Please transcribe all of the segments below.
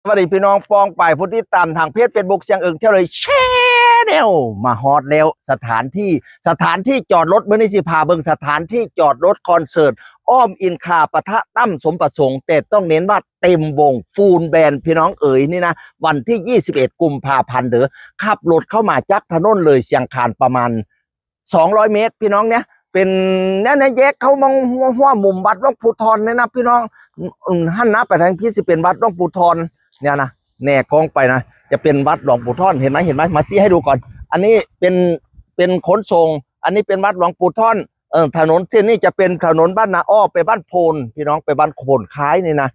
สวัสดีพี่น้องปองไปผู้ที่ตามทางเพจเฟซบุ๊กเสียงเอิงเที่ยวเลยแชร์แนวมาฮอตแล้วสถานที่จอดรถเมื่อนี้สิพาเบิ่งสถานที่จอดรถคอนเสิร์ตอ้อมอินคาปะทะตั้มสมประสงค์แต่ต้องเน้นว่าเต็มวงฟูลแบนด์พี่น้องเอ๋ยนี่นะวันที่21กุมภาพันธ์เด้อขับรถเข้ามาจากถนนเลยเชียงคานประมาณ200เมตรพี่น้องเนี่ยเป็นเนี่ยแยกเขามองหัวมุมวัดหลวงปู่ทอนเนี่ยนะพี่น้องหันหน้าไปทางพี่สิเป็นวัดหลวงปู่ทอนเนี่ยนะแน่กล้องไปนะจะเป็นวัดหลวงปู่ท่อนเห็นไหมมาชี้ให้ดูก่อนอันนี้เป็นขนส่งอันนี้เป็นวัดหลวงปู่ท่อนถนนเส้นนี้จะเป็นถนนบ้านนาอ้อไปบ้านโพนพี่น้องไปบ้านโพนคล้ายนี่นะ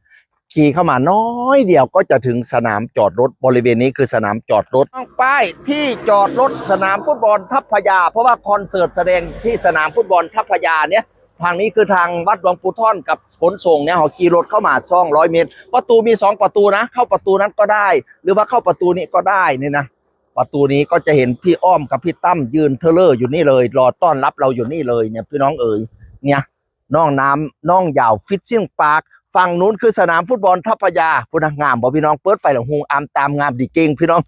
ขี่เข้ามาน้อยเดียวก็จะถึงสนามจอดรถบริเวณนี้คือสนามจอดรถป้ายที่จอดรถสนามฟุตบอลทัพพญาเพราะว่าคอนเสิร์ตแสดงที่สนามฟุตบอลทัพพญาเนี่ยทางนี้คือทางวัดหลวงปู่ท่อนกับขนส่งเนี่ยเขาขี่รถเข้ามา200 เมตรประตูมี2ประตูนะเข้าประตูนั้นก็ได้หรือว่าเข้าประตูนี้ก็ได้นี่นะประตูนี้ก็จะเห็นพี่อ้อมกับพี่ตั้มยืนเทเลอร์อยู่นี่เลยรอต้อนรับเราอยู่นี่เลยเนี่ยพี่น้องเอ๋ยเนี่ยน้องน้ำน้องยาวฟิชชิ่งพาร์คฝั่งนู้นคือสนามฟุตบอลทัพพญาพูดงามบอกพี่น้องเปิดไฟหลงหงอามตามงามดีเก่งพี่น้อง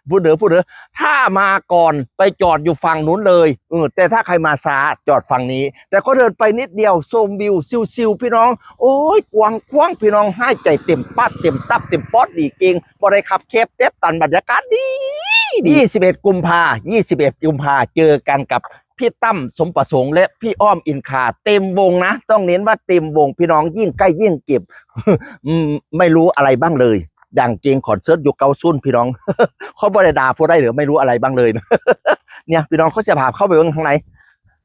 พูดเด้อถ้ามาก่อนไปจอดอยู่ฝั่งนู้นเลยแต่ถ้าใครมาช้าจอดฝั่งนี้แต่ก็เดินไปนิดเดียวชมวิวซิวพี่น้องโอ้ยกว้างพี่น้องให้ใจเต็มปัดเต็มตับเต็มป๊อดดีเก่งบ่ได้ขับเคปเต็บตันบรรยากาศดี21 กุมภาเจอกันกับพี่ตั้มสมประสงค์และพี่อ้อมอินคาเต็มวงนะต้องเน้นว่าเต็มวงพี่น้องยิ่งใกล้ยิ่งเก็บ ไม่รู้อะไรบ้างเลยดังเจงคอนเสิร์ตยุคเก่าซุ่นพี่น้อง เขาบริดาพูดได้หรือไม่รู้อะไรบ้างเลยนะ เนี่ยพี่น้องเขาจะพาเข้าไปข้างใน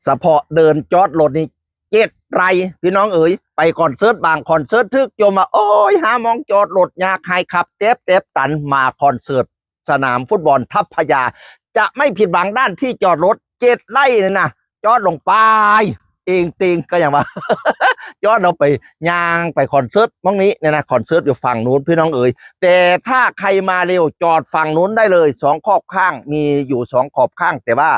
สะเพาะเดินจอดรถนี่7 ไรพี่น้องเอ๋ยไปคอนเสิร์ตบางคอนเสิร์ตทึกโยมมาโอ้ยหามองจอดรถยากใครขับเต็บตันมาคอนเสิร์ตสนามฟุตบอลทัพพญาจะไม่ผิดหวังด้านที่จอดรถ7 ไร่เลยนะจอดลงไปเองติงก็อย่างว่า จอดเราไปย่างไปคอนเสิร์ตมั่งนี้เนี่ยนะคอนเสิร์ตอยู่ฝั่งนู้นพี่น้องเอ๋ยแต่ถ้าใครมาเร็วจอดฝั่งนู้นได้เลย2 ขอบข้างมีอยู่2 ขอบข้างแต่ว่า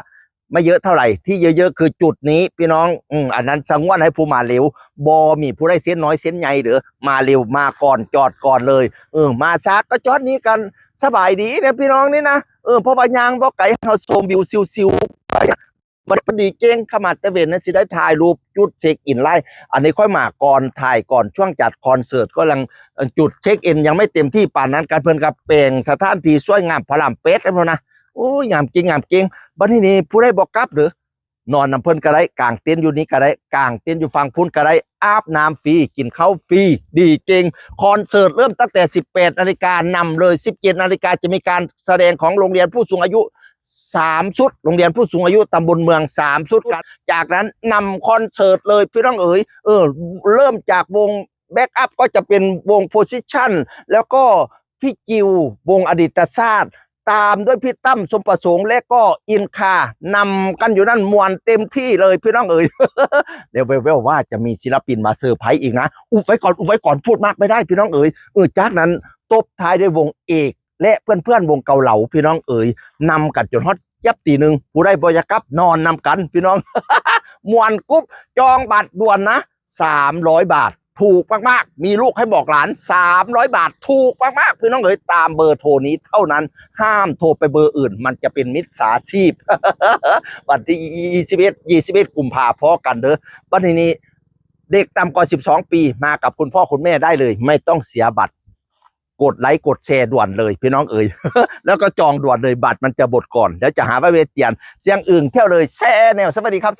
ไม่เยอะเท่าไหร่ที่เยอะๆคือจุดนี้พี่น้องอันนั้นสังวนให้ผู้มาเร็วบอมีผู้ได้เส้นน้อยเส้นใหญ่เด้อมาเร็วมาก่อนจอดก่อนเลยมาช้าก็จอดนี้กันสบายดีเนี่ยพี่น้องนี่นะเพราะว่ายางบ่ไก่เฮาชมวิวซิวๆไปมันพอดีเก่งขมัดตะเวนนะสิได้ถ่ายรูปจุดเช็คอินไล่อันนี้ค่อยมาก่อนถ่ายก่อนช่วงจัดคอนเสิร์ตก็ลังจุดเช็คอินยังไม่เต็มที่ป่านนั้นการเพิ่นกับเปล่งสถานที่สวยงามพระรามเป็ดแล้วนะโอ้ยงามจริงบัดนี้ผู้ได้บอกกลับหรือนอนน้ำเพิ่นก็ได้กางเต็นท์อยู่นี้ก็ได้กางเต็นท์อยู่ฝั่งพุ่นก็ได้อาบน้ำฟรีกินข้าวฟรีดีเก่งคอนเสิร์ตเริ่มตั้งแต่18 นาฬิกานำเลย17 นาฬิกาจะมีการแสดงของโรงเรียนผู้สูงอายุ3 ชุดโรงเรียนผู้สูงอายุตำบลเมือง3 ชุดกันจากนั้นนำคอนเสิร์ตเลยพี่น้องเอ๋ยเริ่มจากวงแบ็กอัพก็จะเป็นวงโพสิชันแล้วก็พี่จิววงอดีตศาสตร์ตามด้วยพี่ตั้มสมประสงค์และก็อินคานำกันอยู่นั่นมวนเต็มที่เลยพี่น้องเอ๋ย เดี๋ยวเวลว่าจะมีศิลปินมาเซอร์ไพรส์อีกนะอุบไว้ก่อนพูดมากไม่ได้พี่น้องเอ๋ยจากนั้นตบท้ายด้วยวงเอกและเพื่อนวงเกาเหลาพี่น้องเอ๋ยนำกันจนฮอตยับตีหนึ่งผู้ได้บอยกับนอนนำกันพี่น้อง มวนกุ๊บจองบัตรด่วนนะ300 บาทถูกมากๆมีลูกให้บอกหลาน300 บาทถูกมากๆพี่น้องเอ๋ยตามเบอร์โทรนี้เท่านั้นห้ามโทรไปเบอร์อื่นมันจะเป็นมิจฉาชีพ วันที่21 กุมภาพันธ์พอกันเด้อวันนี้เด็กต่ำกว่า12 ปีมากับคุณพ่อคุณแม่ได้เลยไม่ต้องเสียบัตรกดไลค์กดแชร์ด่วนเลยพี่น้องเอ๋ย แล้วก็จองด่วนเลยบัตรมันจะหมดก่อนแล้วจะหาว่าเวทียนเสียงอื่นเที่ยวเลยแชร์แนวสวัสดีครับ